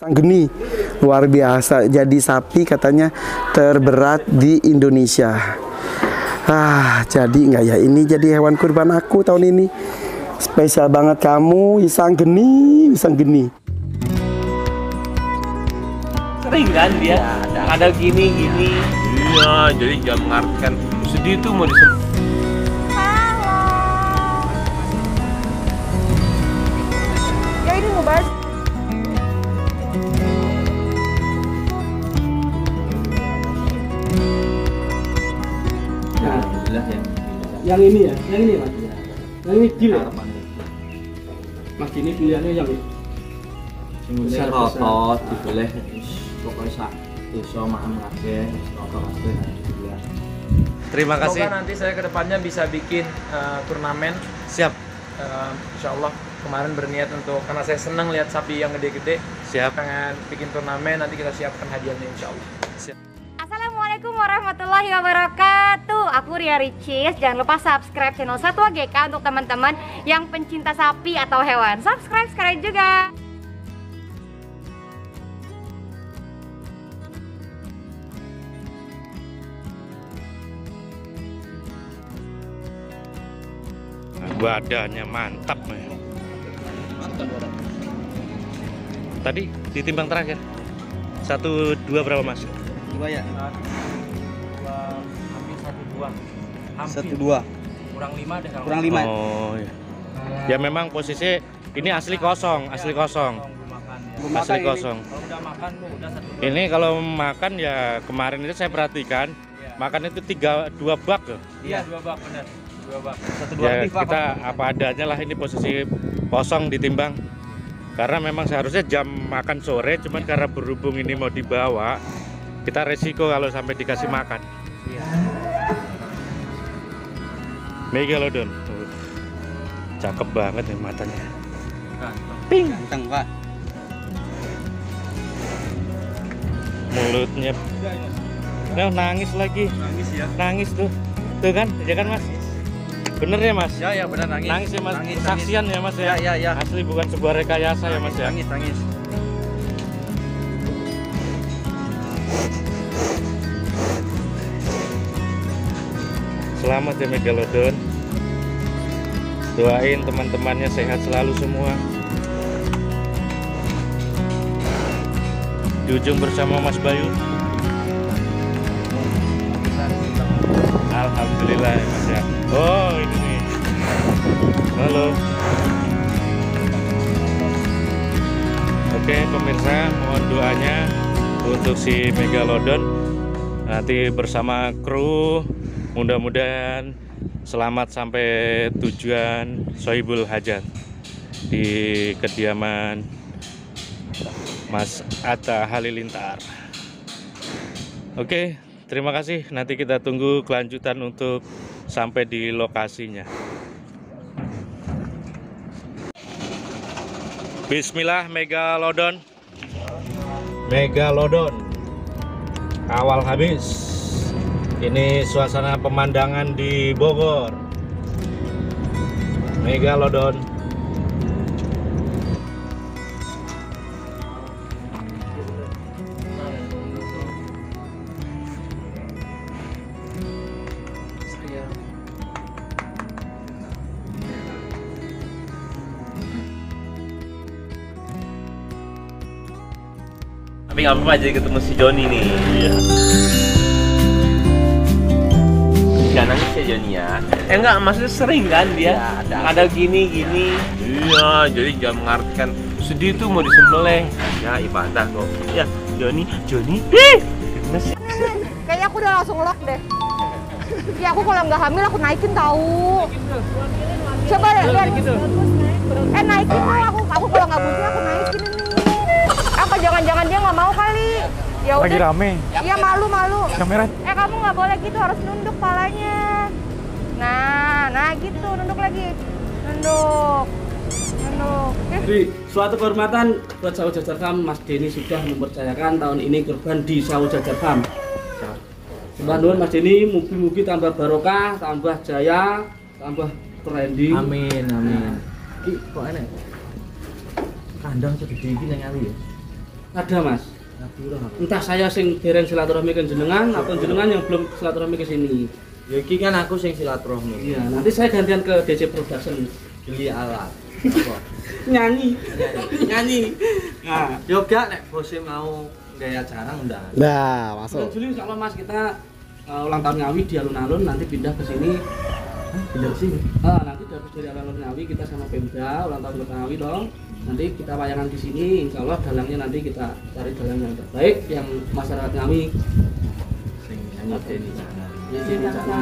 Geni, luar biasa. Jadi sapi katanya terberat di Indonesia. Jadi nggak ya, ini jadi hewan kurban aku tahun ini. Spesial banget kamu, Isang Geni, Isang Geni. Sering kan dia ada gini. Iya, jadi jangan mengartikan sedih itu mau disebut. Ya ini mau bahas. Yang ini ya, yang ini mas. Yang ini deal ya. Mas ini pilihannya yang besar rotot, dibelah pokoknya sak dosa maam kabeh, rotot kabeh dibelah. Terima kasih. Semoga nanti saya kedepannya bisa bikin turnamen. Siap. Insya Allah kemarin berniat untuk, karena saya senang lihat sapi yang gede-gede. Siap. Pengen bikin turnamen, nanti kita siapkan hadiahnya insya Allah. Siap. Assalamualaikum warahmatullahi wabarakatuh. Aku Ria Ricis. Jangan lupa subscribe channel Satwa GK untuk teman-teman yang pencinta sapi atau hewan. Subscribe sekarang juga. Badannya mantap, Tadi ditimbang terakhir 1-2 berapa mas? 2 ya? Hampir 1-2. 1-2. Kurang 5 deh kalau. Kurang 5. Oh iya. Ya memang posisi ini asli kosong, asli kosong. Asli kosong. Kalau udah makan tuh udah 1-2. Ini kalau makan ya kemarin itu saya perhatikan makan itu 2 bak loh. Iya, 2 bak benar. 2 bak. 1-2 Ya lebih, Pak. kita apa adanya lah, ini posisi kosong ditimbang. Karena memang seharusnya jam makan sore, cuman karena berhubung ini mau dibawa, kita resiko kalau sampai dikasih makan. Megalodon. Cakep banget nih matanya. Ping. Ganteng pak. Mulutnya. Nah, nangis lagi. Nangis ya. Nangis tuh. Tuh kan, ya kan mas? Bener ya mas? Ya benar nangis. Nangis ya mas? Nangis, Saksian ya mas ya? Ya. Asli bukan sebuah rekayasa ya mas ya? Nangis. Selamat ya Megalodon. Doain teman-temannya sehat selalu semua. Di ujung bersama Mas Bayu. Alhamdulillah ya Mas ya. Oh ini nih. Halo. Oke pemirsa, mohon doanya untuk si Megalodon. Nanti bersama kru, mudah-mudahan selamat sampai tujuan Sohibul Hajat di kediaman Mas Atta Halilintar. Oke, terima kasih. Nanti kita tunggu kelanjutan untuk sampai di lokasinya. Bismillah Megalodon. Megalodon. Awal habis. Ini suasana pemandangan di Bogor. Megalodon. Tapi nggak apa-apa, jadi ketemu si Joni nih. Iya. Jangan nangis ya Joni ya. Enggak, maksudnya sering kan dia ada gini. Iya, jadi jangan mengartikan sedih itu mau disembelih. Ya ibadah kok. Ya Joni. Kayaknya aku udah langsung lock deh. Ya aku kalau nggak hamil aku naikin tahu. Coba deh lihat. Naikin tuh aku kalau nggak butuh aku naikin ini. Apa jangan-jangan dia nggak mau kali? Ya udah. Lagi rame. Iya malu. Kamera. Kamu nggak boleh gitu, harus nunduk palanya. Nah gitu, nunduk lagi. Nunduk. Jadi suatu kehormatan buat Sawo Jajar Farm, Mas Denny sudah mempercayakan tahun ini kurban di Sawo Jajar Farm. Sembah nuwun Mas Denny, mugi-mugi tambah barokah, tambah jaya, tambah trending. Amin. Ki kok enak? Kandang segede iki nang ali ya. Ada Mas. Entah saya sing dereng silaturahmi ke jenengan atau jenengan yang belum silaturahmi ke sini. Ya iki kan aku sing silaturahmi. Iya, nanti saya gantian ke DC Production Beli alat. nyanyi. Nah, yoga nek bose mau gaya acara undang. Nah, Bulan masuk. Juli insya Allah Mas kita ulang tahun Ngawi di alun-alun, nanti pindah ke sini. Pindah ke sini? Nanti dari alun-alun Ngawi kita sama Pemda ulang tahun Kota Ngawi dong. Nanti kita wayangan di sini, insya Allah dalangnya nanti kita cari dalang yang terbaik yang masyarakat Ngawi. Sing nyanyi Deni Cana. Deni Cana.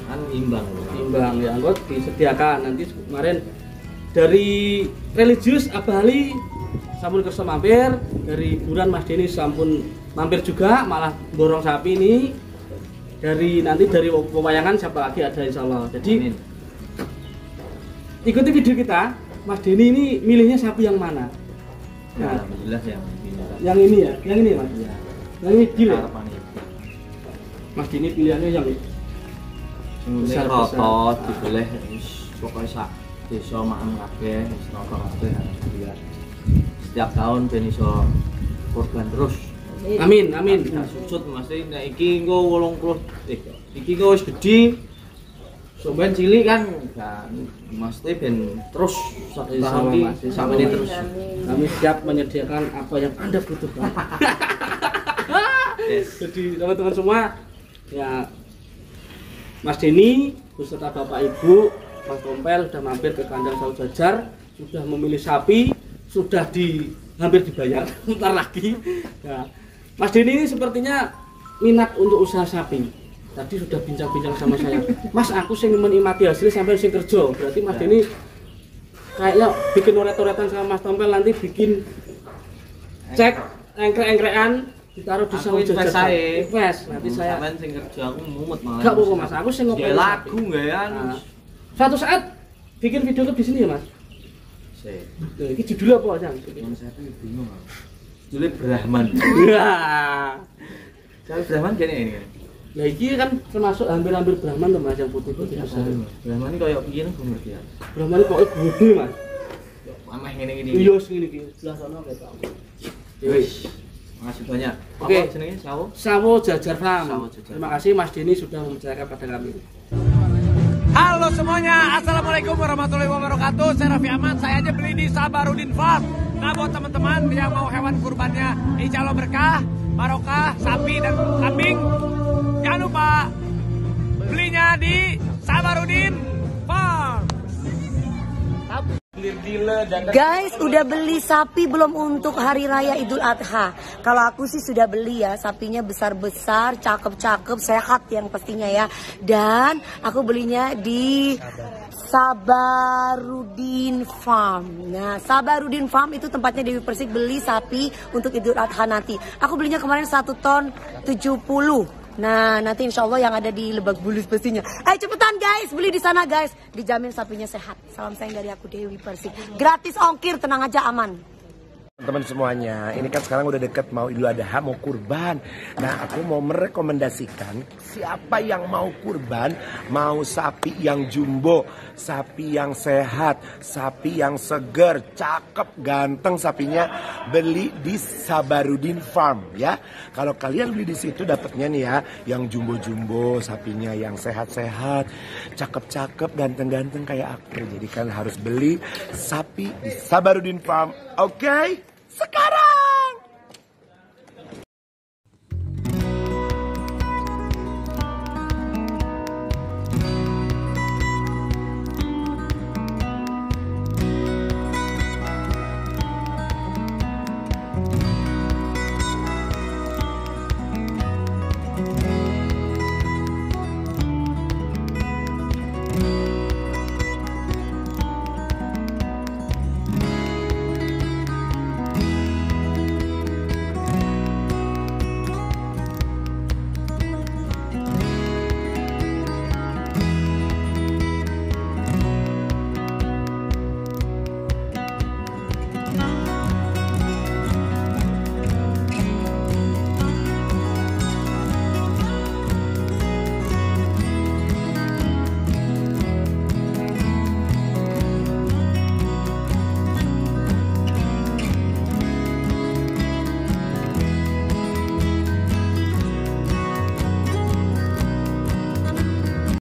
Kan imbang. Imbang ya, anggot disediakan nanti kemarin dari religius Abali sampun kersa mampir, dari hiburan Mas Deni sampun mampir juga, malah borong sapi ini. Dari nanti dari pewayangan siapa lagi ada insya Allah. Jadi ikuti video kita, Mas Deni ini milihnya sapi yang mana? Ya, alhamdulillah Yang ini ya, yang ini Mas. Ya. Yang ini deal ya? Harapan ibu. Mas Deni pilihannya yang Besar rotot dibeleh wis pokoke sak desa maem kabeh wis nonton kabeh alhamdulillah. Setiap tahun ben iso korban terus. Amin. Nah, susut mesti nek iki engko 80 iki engko wis gedhi. Sampeyan cilik kan mesti ben terus sak tahun iki sampe terus. Kami siap menyediakan apa yang Anda butuhkan. Jadi teman-teman semua ya, Mas Deni beserta Bapak Ibu, Mas Tompel sudah mampir ke kandang Sawo Jajar, sudah memilih sapi, sudah hampir dibayar, bentar lagi. Ya. Mas Deni ini sepertinya minat untuk usaha sapi. Tadi sudah bincang-bincang sama saya. Mas, aku sing menikmati hasil sampai sing kerja. Berarti Mas Deni kayaknya bikin oret-oretan sama Mas Tompel, nanti bikin cek engkrek-engkrekan ditaruh di Sawo Jajar. Invest. Nanti saya sampean sing kerja aku mumet malah. Enggak apa-apa Mas, aku sing ngopeni lagu gawean. Suatu saat bikin video klip di sini ya Mas. Sik. Ini judulnya apa Jang? Saya bingung. Judulnya Brahman. Wah. Saya Brahman kene ini. Lah iki kan termasuk hampir-hampir Brahman to Mas, yang putih-putih. Brahman ini koyo piye nang ngerti ya. Brahman ini pokoknya gede Mas. Ameh ngene-ngene. Iya segini iki. Sebelah sana ketok. Wis. Makasih banyak. Oke. Apa jenenge Sawo? Sawo Jajar Farm. Sawo Jajar. Terima kasih Mas Deni sudah mempercayakan pada kami. Halo semuanya, assalamualaikum warahmatullahi wabarakatuh. Saya Raffi Ahmad, saya aja beli di Sabarudin Farm. Nah buat teman-teman yang mau hewan kurbannya insya Allah berkah, barokah, sapi dan kambing, jangan lupa belinya di Sabarudin Farm. Guys, udah beli sapi belum untuk hari raya Idul Adha? Kalau aku sih sudah beli ya, sapinya besar-besar, cakep-cakep, sehat yang pastinya ya. Dan aku belinya di Sabarudin Farm. Nah, Sabarudin Farm itu tempatnya Dewi Persik beli sapi untuk Idul Adha nanti. Aku belinya kemarin 1 ton 70. Nah, nanti insya Allah yang ada di Lebak Bulus pastinya. Ayo cepetan guys, beli di sana guys. Dijamin sapinya sehat. Salam sayang dari aku Dewi Persik. Gratis ongkir, tenang aja aman. Teman-teman semuanya, ini kan sekarang udah deket mau Idul Adha, mau kurban. Nah, aku mau merekomendasikan siapa yang mau kurban, mau sapi yang jumbo, sapi yang sehat, sapi yang seger, cakep, ganteng sapinya, beli di Sabarudin Farm ya. Kalau kalian beli di situ dapatnya nih ya, yang jumbo-jumbo, sapinya yang sehat-sehat, cakep-cakep, ganteng-ganteng kayak aku. Jadi kan harus beli sapi di Sabarudin Farm. Oke? Sekarang